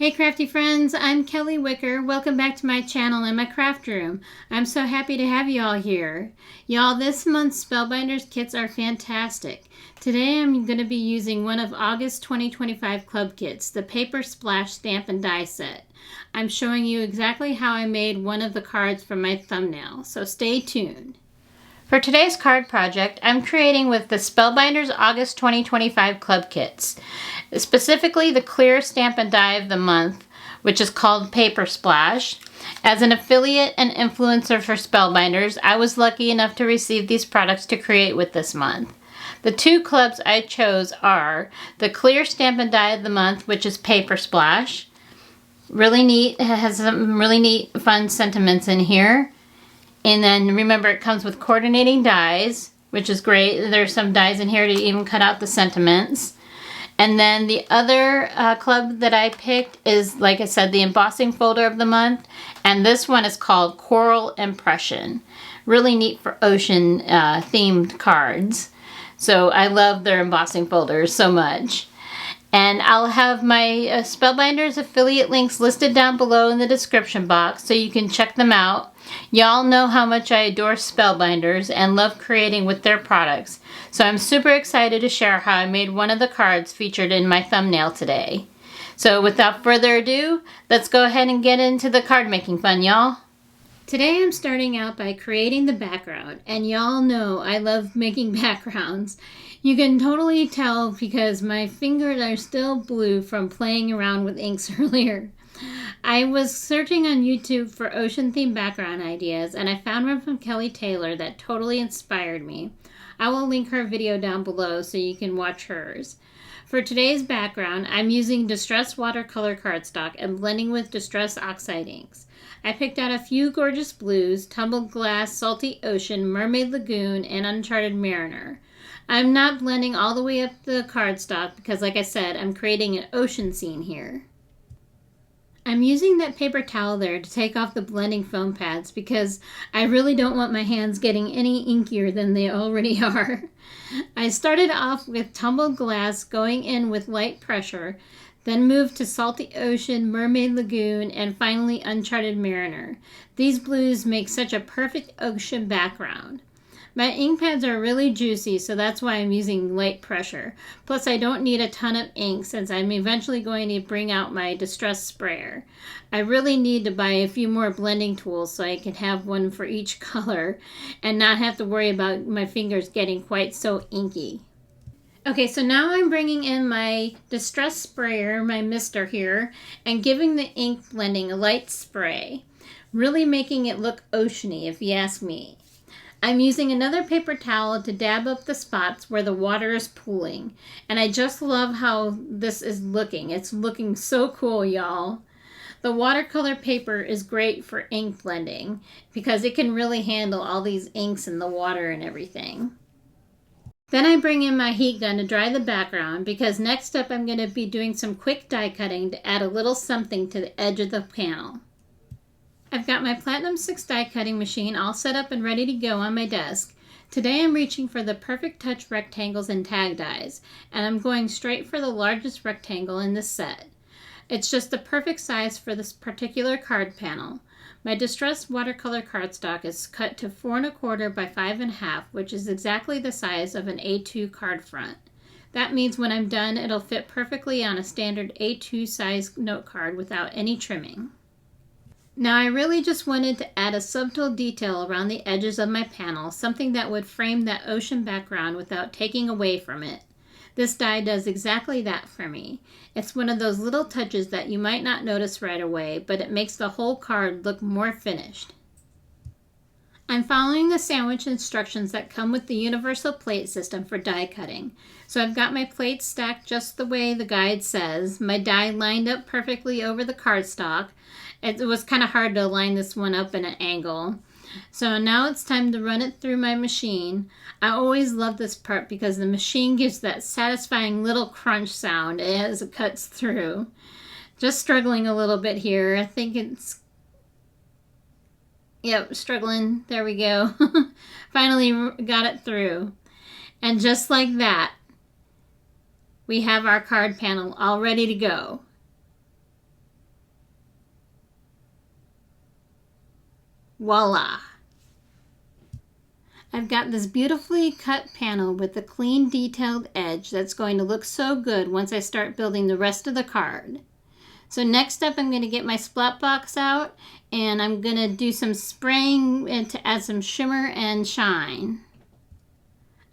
Hey crafty friends, I'm Kelly Wicker. Welcome back to my channel and my craft room. I'm so happy to have you all here. Y'all, this month's Spellbinders kits are fantastic. Today I'm going to be using one of August 2025 club kits, the Paper Splash Stamp and Die set. I'm showing you exactly how I made one of the cards from my thumbnail, so stay tuned. For today's card project, I'm creating with the Spellbinders August 2025 club kits, specifically the clear stamp and die of the month, which is called Paper Splash. As an affiliate and influencer for Spellbinders, I was lucky enough to receive these products to create with this month. The two clubs I chose are the clear stamp and die of the month, which is Paper Splash. Really neat, it has some really neat fun sentiments in here. And then remember, it comes with coordinating dies, which is great. There's some dies in here to even cut out the sentiments. And then the other club that I picked is, like I said, the embossing folder of the month. And this one is called Coral Impression. Really neat for ocean themed cards. So I love their embossing folders so much. And I'll have my Spellbinders affiliate links listed down below in the description box so you can check them out. Y'all know how much I adore Spellbinders and love creating with their products. So I'm super excited to share how I made one of the cards featured in my thumbnail today. So without further ado, let's go ahead and get into the card making fun, y'all. Today I'm starting out by creating the background, and y'all know I love making backgrounds. You can totally tell because my fingers are still blue from playing around with inks earlier. I was searching on YouTube for ocean themed background ideas, and I found one from Kelly Taylor that totally inspired me. I will link her video down below so you can watch hers. For today's background, I'm using Distress watercolor cardstock and blending with Distress Oxide inks. I picked out a few gorgeous blues, Tumbled Glass, Salty Ocean, Mermaid Lagoon, and Uncharted Mariner. I'm not blending all the way up the cardstock because, like I said, I'm creating an ocean scene here. I'm using that paper towel there to take off the blending foam pads because I really don't want my hands getting any inkier than they already are. I started off with Tumbled Glass, going in with light pressure, then moved to Salty Ocean, Mermaid Lagoon, and finally Uncharted Mariner. These blues make such a perfect ocean background. My ink pads are really juicy, so that's why I'm using light pressure. Plus, I don't need a ton of ink since I'm eventually going to bring out my Distress sprayer. I really need to buy a few more blending tools so I can have one for each color and not have to worry about my fingers getting quite so inky. Okay, so now I'm bringing in my Distress sprayer, my mister here, and giving the ink blending a light spray. Really making it look oceany, if you ask me. I'm using another paper towel to dab up the spots where the water is pooling. And I just love how this is looking. It's looking so cool, y'all. The watercolor paper is great for ink blending because it can really handle all these inks in the water and everything. Then I bring in my heat gun to dry the background because next up I'm going to be doing some quick die cutting to add a little something to the edge of the panel. I've got my Platinum 6 die cutting machine all set up and ready to go on my desk. Today I'm reaching for the Perfect Touch rectangles and tag dies, and I'm going straight for the largest rectangle in this set. It's just the perfect size for this particular card panel. My Distress watercolor cardstock is cut to 4 1/4 by 5 1/2, which is exactly the size of an A2 card front. That means when I'm done, it'll fit perfectly on a standard A2 size note card without any trimming. Now I really just wanted to add a subtle detail around the edges of my panel, something that would frame that ocean background without taking away from it. This die does exactly that for me. It's one of those little touches that you might not notice right away, but it makes the whole card look more finished. I'm following the sandwich instructions that come with the universal plate system for die cutting. So I've got my plates stacked just the way the guide says, my die lined up perfectly over the cardstock. It was kind of hard to line this one up in an angle. So now it's time to run it through my machine. I always love this part because the machine gives that satisfying little crunch sound as it cuts through. Just struggling a little bit here. I think it's... Yep, struggling. There we go. Finally got it through. And just like that, we have our card panel all ready to go. Voila! I've got this beautifully cut panel with a clean detailed edge that's going to look so good once I start building the rest of the card. So next up, I'm going to get my splat box out and I'm going to do some spraying to add some shimmer and shine.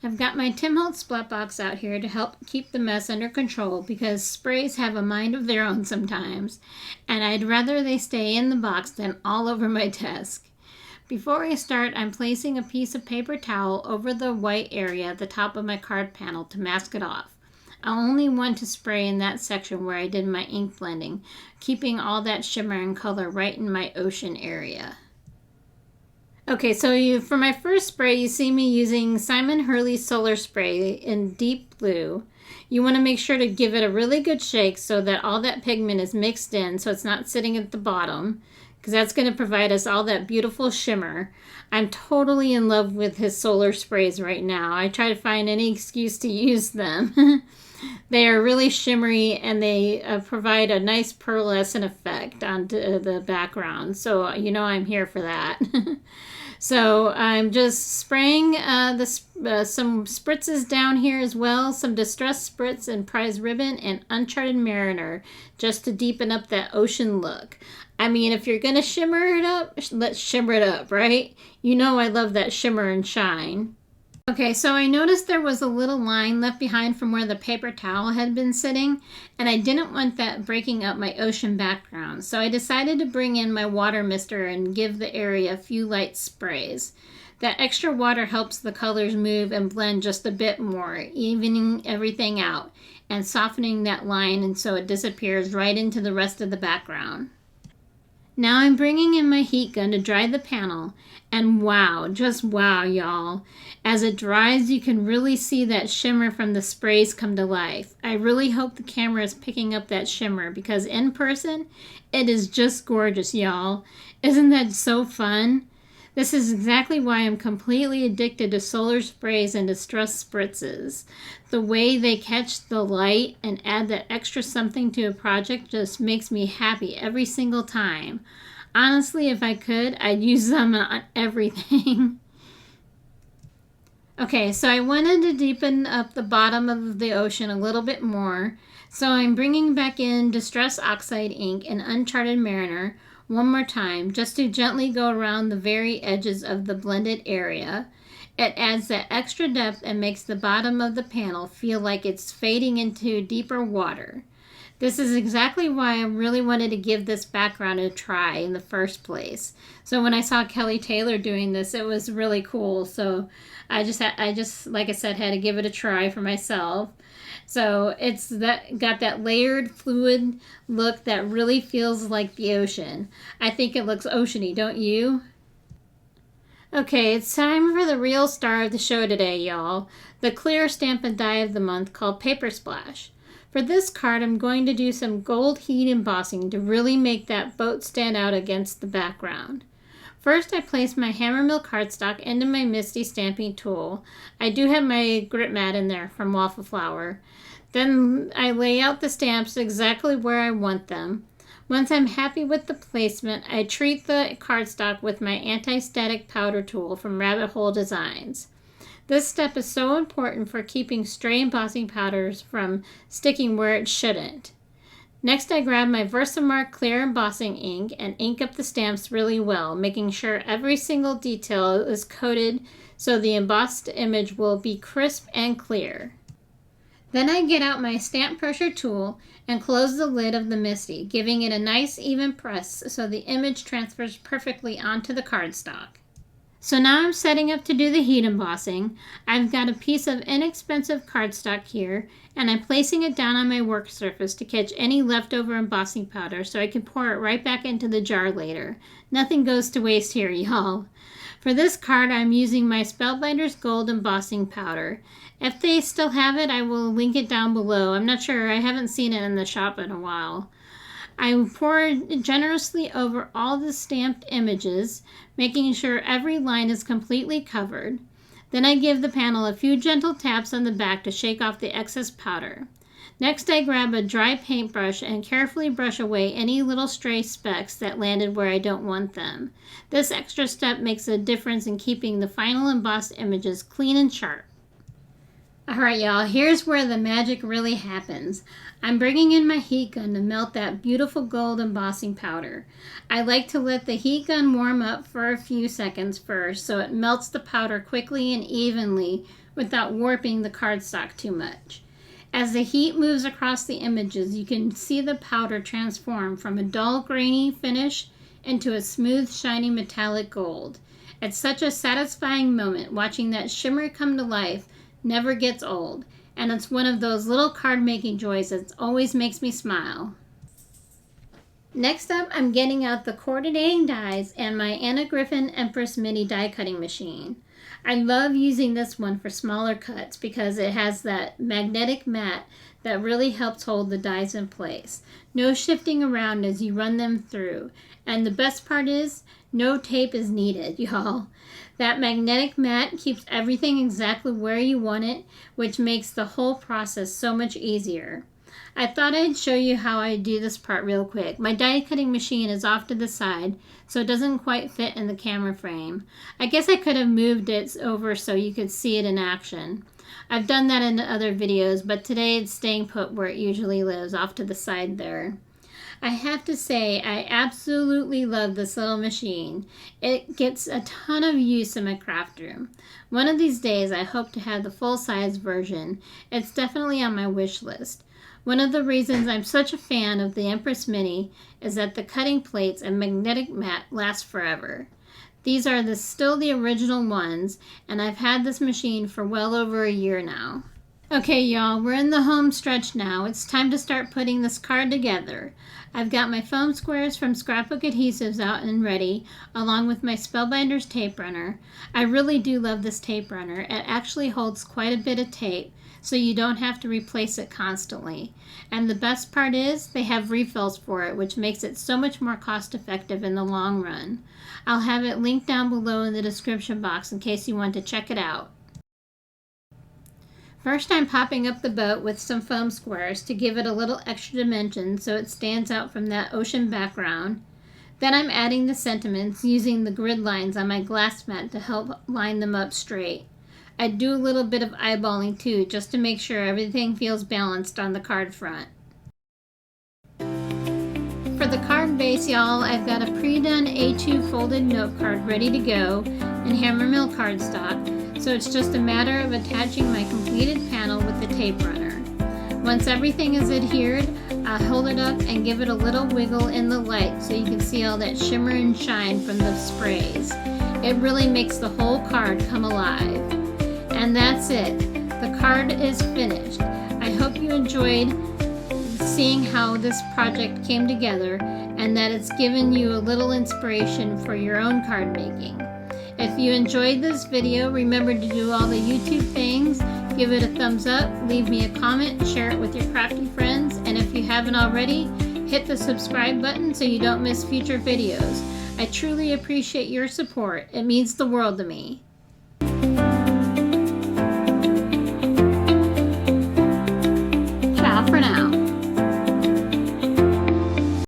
I've got my Tim Holtz splat box out here to help keep the mess under control because sprays have a mind of their own sometimes, and I'd rather they stay in the box than all over my desk. Before I start, I'm placing a piece of paper towel over the white area at the top of my card panel to mask it off. I only want to spray in that section where I did my ink blending, keeping all that shimmer and color right in my ocean area. Okay, so for my first spray, you see me using Simon Hurley Solar Spray in deep blue. You want to make sure to give it a really good shake so that all that pigment is mixed in so it's not sitting at the bottom, because that's going to provide us all that beautiful shimmer. I'm totally in love with his solar sprays right now. I try to find any excuse to use them. They are really shimmery and they provide a nice pearlescent effect onto the background. So you know I'm here for that. So I'm just spraying some spritzes down here as well. Some Distress Spritz and Prize Ribbon and Uncharted Mariner just to deepen up that ocean look. I mean, if you're going to shimmer it up, let's shimmer it up, right? You know I love that shimmer and shine. Okay, so I noticed there was a little line left behind from where the paper towel had been sitting, and I didn't want that breaking up my ocean background, so I decided to bring in my water mister and give the area a few light sprays. That extra water helps the colors move and blend just a bit more, evening everything out and softening that line, and so it disappears right into the rest of the background. Now I'm bringing in my heat gun to dry the panel, and wow, just wow, y'all. As it dries, you can really see that shimmer from the sprays come to life. I really hope the camera is picking up that shimmer because in person, it is just gorgeous, y'all. Isn't that so fun? This is exactly why I'm completely addicted to solar sprays and Distress Spritzes. The way they catch the light and add that extra something to a project just makes me happy every single time. Honestly, if I could, I'd use them on everything. Okay, so I wanted to deepen up the bottom of the ocean a little bit more. So I'm bringing back in Distress Oxide ink and Uncharted Mariner one more time just to gently go around the very edges of the blended area. It adds that extra depth and makes the bottom of the panel feel like it's fading into deeper water. This is exactly why I really wanted to give this background a try in the first place. So when I saw Kelly Taylor doing this, it was really cool. So I just like I said, had to give it a try for myself. So it's got that layered fluid look that really feels like the ocean. I think it looks oceany, don't you? Okay, it's time for the real star of the show today, y'all. The clear Stampin' Die of the month called Paper Splash. For this card, I'm going to do some gold heat embossing to really make that boat stand out against the background. First, I place my Hammermill cardstock into my Misty stamping tool. I do have my grit mat in there from Waffle Flower. Then I lay out the stamps exactly where I want them. Once I'm happy with the placement, I treat the cardstock with my anti-static powder tool from Rabbit Hole Designs. This step is so important for keeping stray embossing powders from sticking where it shouldn't. Next, I grab my Versamark clear embossing ink and ink up the stamps really well, making sure every single detail is coated so the embossed image will be crisp and clear. Then I get out my stamp pressure tool and close the lid of the Misty, giving it a nice even press so the image transfers perfectly onto the cardstock. So now I'm setting up to do the heat embossing. I've got a piece of inexpensive cardstock here, and I'm placing it down on my work surface to catch any leftover embossing powder so I can pour it right back into the jar later. Nothing goes to waste here, y'all. For this card, I'm using my Spellbinders Gold embossing powder. If they still have it, I will link it down below. I'm not sure. I haven't seen it in the shop in a while. I pour generously over all the stamped images, making sure every line is completely covered. Then I give the panel a few gentle taps on the back to shake off the excess powder. Next, I grab a dry paintbrush and carefully brush away any little stray specks that landed where I don't want them. This extra step makes a difference in keeping the final embossed images clean and sharp. Alright y'all, here's where the magic really happens. I'm bringing in my heat gun to melt that beautiful gold embossing powder. I like to let the heat gun warm up for a few seconds first so it melts the powder quickly and evenly without warping the cardstock too much. As the heat moves across the images, you can see the powder transform from a dull grainy finish into a smooth shiny metallic gold. It's such a satisfying moment watching that shimmer come to life. Never gets old, and it's one of those little card making joys that always makes me smile. Next up, I'm getting out the coordinating dies and my Anna Griffin Empress Mini die cutting machine. I love using this one for smaller cuts because it has that magnetic mat that really helps hold the dies in place. No shifting around as you run them through, and the best part is, no tape is needed, y'all. That magnetic mat keeps everything exactly where you want it, which makes the whole process so much easier. I thought I'd show you how I do this part real quick. My die cutting machine is off to the side, so it doesn't quite fit in the camera frame. I guess I could have moved it over so you could see it in action. I've done that in other videos, but today it's staying put where it usually lives, off to the side there. I have to say, I absolutely love this little machine. It gets a ton of use in my craft room. One of these days, I hope to have the full-size version. It's definitely on my wish list. One of the reasons I'm such a fan of the Empress Mini is that the cutting plates and magnetic mat last forever. These are still the original ones, and I've had this machine for well over a year now. Okay, y'all, we're in the home stretch now. It's time to start putting this card together. I've got my foam squares from Scrapbook Adhesives out and ready, along with my Spellbinders tape runner. I really do love this tape runner. It actually holds quite a bit of tape, so you don't have to replace it constantly. And the best part is, they have refills for it, which makes it so much more cost-effective in the long run. I'll have it linked down below in the description box in case you want to check it out. First, I'm popping up the boat with some foam squares to give it a little extra dimension so it stands out from that ocean background. Then I'm adding the sentiments using the grid lines on my glass mat to help line them up straight. I do a little bit of eyeballing too, just to make sure everything feels balanced on the card front. For the card base, y'all, I've got a pre-done A2 folded note card ready to go in Hammermill cardstock. So it's just a matter of attaching my completed panel with the tape runner. Once everything is adhered, I'll hold it up and give it a little wiggle in the light so you can see all that shimmer and shine from the sprays. It really makes the whole card come alive. And that's it. The card is finished. I hope you enjoyed seeing how this project came together and that it's given you a little inspiration for your own card making. If you enjoyed this video, remember to do all the YouTube things, give it a thumbs up, leave me a comment, share it with your crafty friends, and if you haven't already, hit the subscribe button so you don't miss future videos. I truly appreciate your support. It means the world to me.